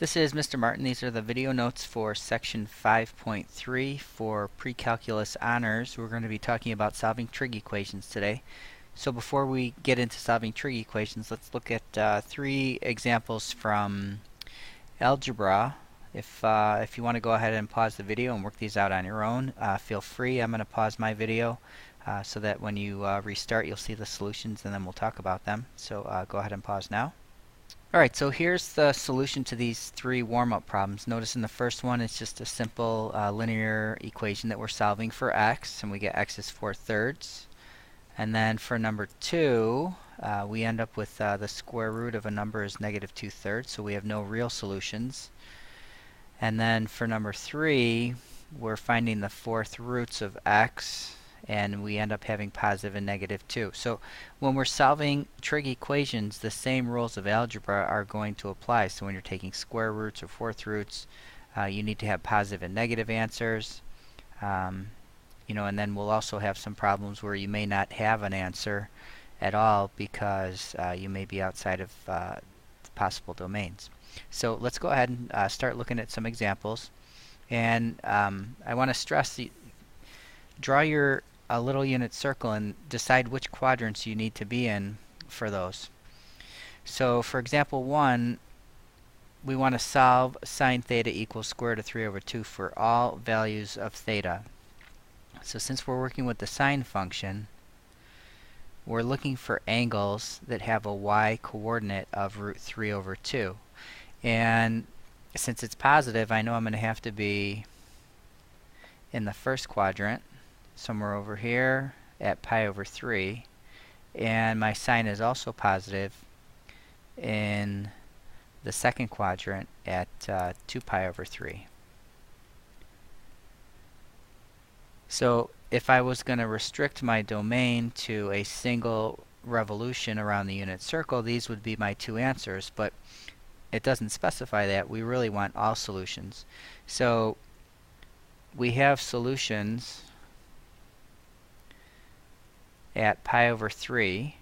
This is Mr. Martin. These are the video notes for section 5.3 for pre-calculus honors. We're going to be talking about solving trig equations today. So before we get into solving trig equations, let's look at three examples from algebra. If you want to go ahead and pause the video and work these out on your own, feel free. I'm going to pause my video so that when you restart you'll see the solutions and then we'll talk about them. So go ahead and pause now. Alright, so here's the solution to these three warm-up problems. Notice in the first one it's just a simple linear equation that we're solving for x, and we get x is 4/3. And then for number 2, we end up with the square root of a number is -2/3, so we have no real solutions. And then for number 3, we're finding the fourth roots of x, and we end up having positive and -2. So when we're solving trig equations, the same rules of algebra are going to apply. So when you're taking square roots or fourth roots, you need to have positive and negative answers. And then we'll also have some problems where you may not have an answer at all because you may be outside of possible domains. So let's go ahead and start looking at some examples. And I want to stress, draw a little unit circle and decide which quadrants you need to be in for those. So for example 1, we want to solve sine theta equals square root of 3/2 for all values of theta. So since we're working with the sine function, we're looking for angles that have a y coordinate of √3/2. And since it's positive, I know I'm going to have to be in the first quadrant, somewhere over here at pi/3, and my sine is also positive in the second quadrant at 2 pi/3. So if I was going to restrict my domain to a single revolution around the unit circle, these would be my two answers, but it doesn't specify that. We really want all solutions. So we have solutions at pi/3,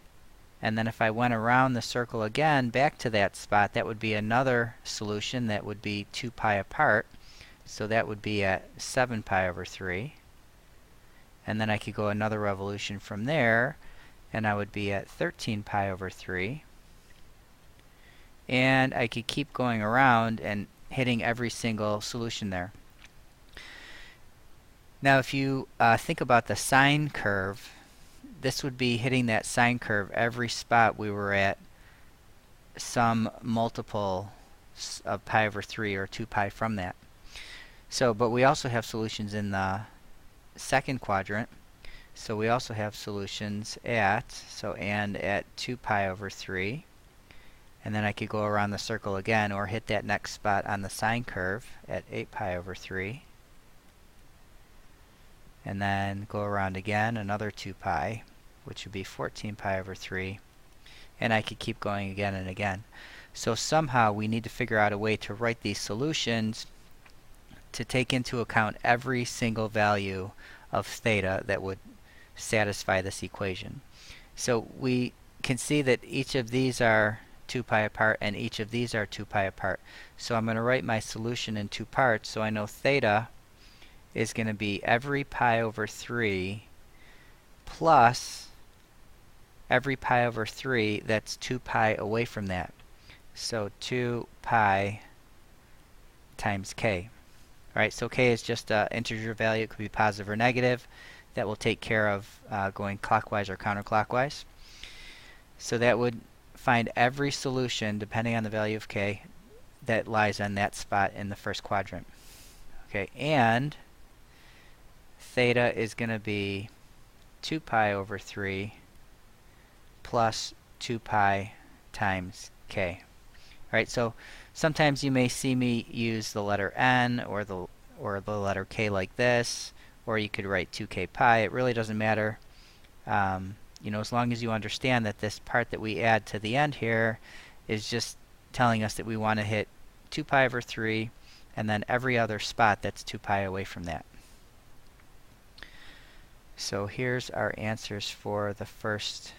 and then if I went around the circle again back to that spot, that would be another solution that would be 2 pi apart, so that would be at 7 pi/3. And then I could go another revolution from there and I would be at 13 pi/3, and I could keep going around and hitting every single solution there. Now if you think about the sine curve, this would be hitting that sine curve every spot we were at some multiple of pi/3 or 2 pi from that. So, but we also have solutions in the second quadrant. So we also have solutions at 2 pi/3. And then I could go around the circle again or hit that next spot on the sine curve at 8 pi/3. And then go around again, another 2 pi, which would be 14 pi/3, and I could keep going again and again. So somehow we need to figure out a way to write these solutions to take into account every single value of theta that would satisfy this equation. So we can see that each of these are 2 pi apart and each of these are 2 pi apart. So I'm going to write my solution in two parts, so I know theta is going to be every pi/3 plus every pi/3 that's 2 pi away from that. So 2 pi times k. Alright, so k is just an integer value. It could be positive or negative. That will take care of going clockwise or counterclockwise. So that would find every solution, depending on the value of k, that lies on that spot in the first quadrant. Okay, and theta is going to be 2 pi/3 plus 2 pi times k. Alright, so sometimes you may see me use the letter n or the letter k like this, or you could write 2k pi. It really doesn't matter. As long as you understand that this part that we add to the end here is just telling us that we want to hit 2 pi/3 and then every other spot that's 2 pi away from that. So here's our answers for the first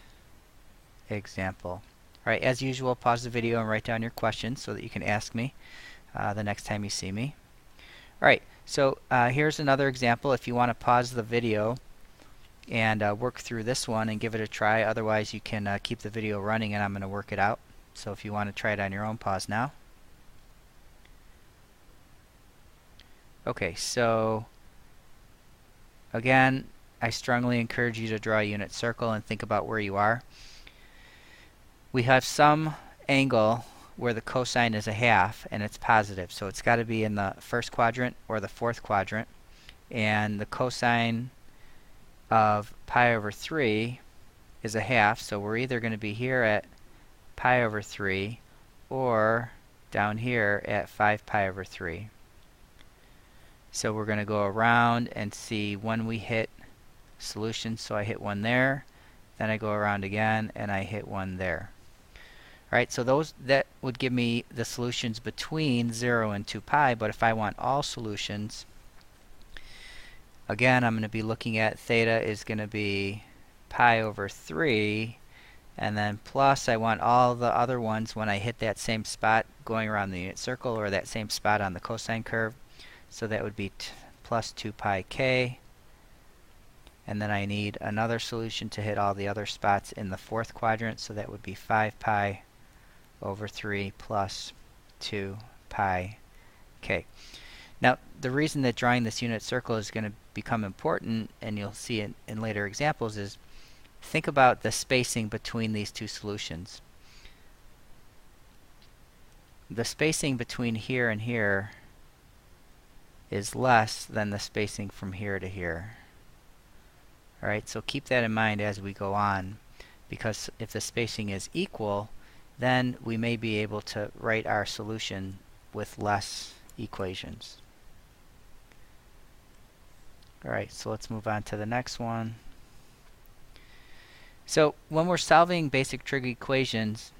example. Alright, as usual, pause the video and write down your questions so that you can ask me. the next time you see me. Alright, so here's another example. If you want to pause the video and work through this one and give it a try, otherwise you can keep the video running and I'm going to work it out. So if you want to try it on your own, pause now. Okay, so again, I strongly encourage you to draw a unit circle and think about where you are. We have some angle where the cosine is a half and it's positive, so it's got to be in the first quadrant or the fourth quadrant, and the cosine of pi over 3 is a half, so we're either going to be here at pi over 3 or down here at 5 pi over 3. So we're going to go around and see when we hit solutions. So I hit one there, then I go around again and I hit one there. Alright, so that would give me the solutions between 0 and 2 pi, but if I want all solutions, again I'm going to be looking at theta is going to be pi over 3, and then plus I want all the other ones when I hit that same spot going around the unit circle or that same spot on the cosine curve. So that would be plus 2 pi k, and then I need another solution to hit all the other spots in the fourth quadrant, so that would be 5 pi over 3 plus 2 pi k. Now the reason that drawing this unit circle is going to become important, and you'll see it in later examples, is think about the spacing between these two solutions. The spacing between here and here is less than the spacing from here to here. Alright, so keep that in mind as we go on, because if the spacing is equal, then we may be able to write our solution with less equations. Alright, so let's move on to the next one. So when we're solving basic trig equations,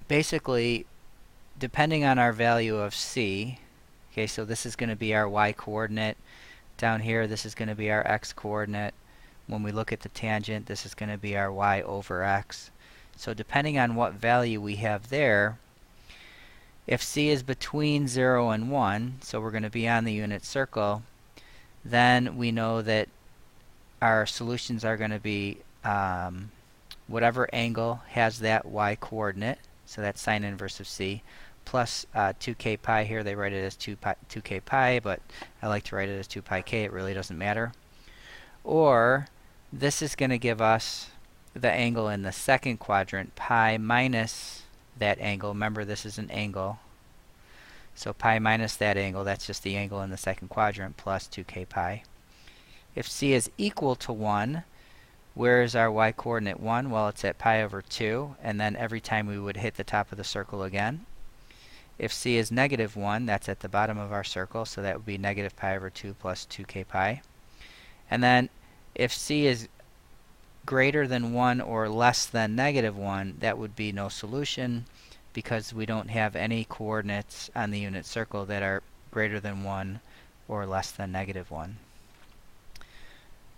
basically depending on our value of c, okay, so this is going to be our y coordinate. Down here this is going to be our x coordinate. When we look at the tangent, this is going to be our y over x. So depending on what value we have there, if c is between 0 and 1, so we're going to be on the unit circle, then we know that our solutions are going to be whatever angle has that y coordinate, so that's sine inverse of c, plus 2k pi. Here they write it as 2k pi, but I like to write it as 2 pi k. It really doesn't matter. Or this is going to give us the angle in the second quadrant, pi minus that angle. Remember, this is an angle. So pi minus that angle, that's just the angle in the second quadrant, plus 2k pi. If c is equal to 1, where is our y coordinate 1? Well, it's at pi over 2, and then every time we would hit the top of the circle again. If c is negative 1, that's at the bottom of our circle, so that would be negative pi over 2 plus 2k pi. And then if c is greater than 1 or less than negative 1, that would be no solution, because we don't have any coordinates on the unit circle that are greater than 1 or less than negative 1.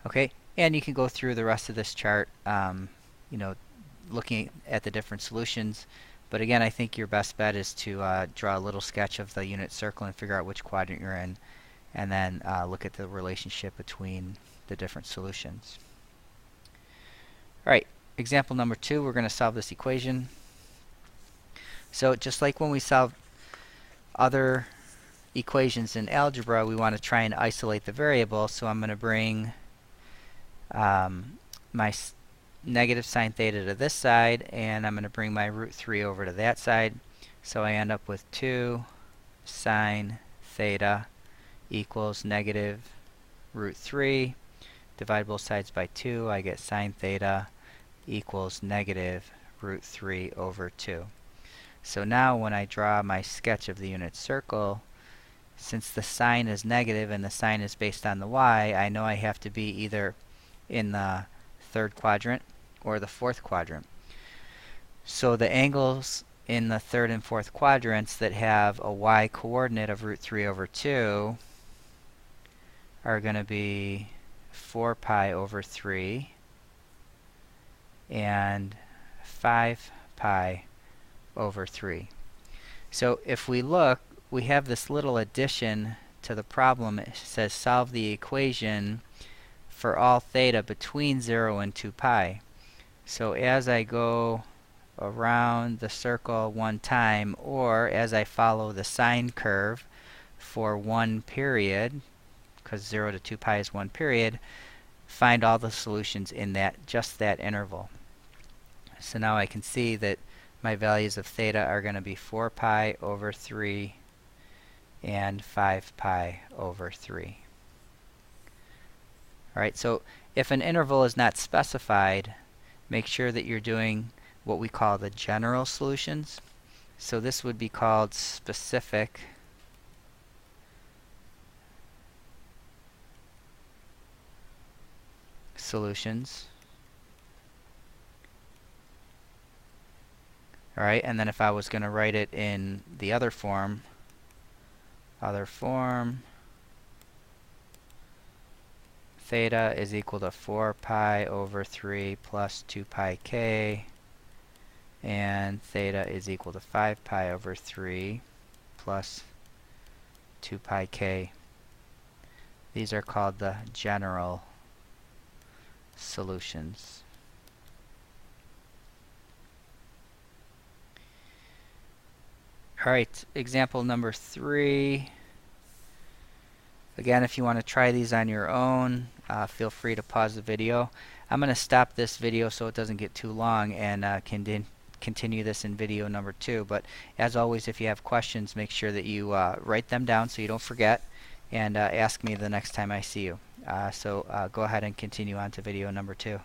Okay, and you can go through the rest of this chart, you know, looking at the different solutions. But again, I think your best bet is to draw a little sketch of the unit circle and figure out which quadrant you're in, and then look at the relationship between the different solutions. Alright, example number 2, we're going to solve this equation. So just like when we solve other equations in algebra, we want to try and isolate the variable, so I'm going to bring my negative sine theta to this side, and I'm going to bring my root 3 over to that side. So I end up with 2 sine theta equals negative root 3. Divide both sides by 2, I get sine theta equals negative root 3 over 2. So now when I draw my sketch of the unit circle, since the sine is negative and the sine is based on the y, I know I have to be either in the third quadrant or the fourth quadrant. So the angles in the third and fourth quadrants that have a y coordinate of root 3 over 2 are going to be 4 pi over 3 and 5 pi over 3. So if we look, we have this little addition to the problem. It says solve the equation for all theta between 0 and 2 pi. So as I go around the circle one time, or as I follow the sine curve for one period, because 0 to 2 pi is one period, find all the solutions in just that interval. So now I can see that my values of theta are going to be 4 pi over 3 and 5 pi over 3. Alright, so if an interval is not specified, make sure that you're doing what we call the general solutions. So this would be called specific solutions. Alright, and then if I was going to write it in the other form, theta is equal to 4 pi over 3 plus 2 pi k, and theta is equal to 5 pi over 3 plus 2 pi k. These are called the general solutions. Alright, example number 3. Again, if you want to try these on your own, feel free to pause the video. I'm going to stop this video so it doesn't get too long and continue this in video number 2. But as always, if you have questions, make sure that you write them down so you don't forget, and ask me the next time I see you. So go ahead and continue on to video number 2.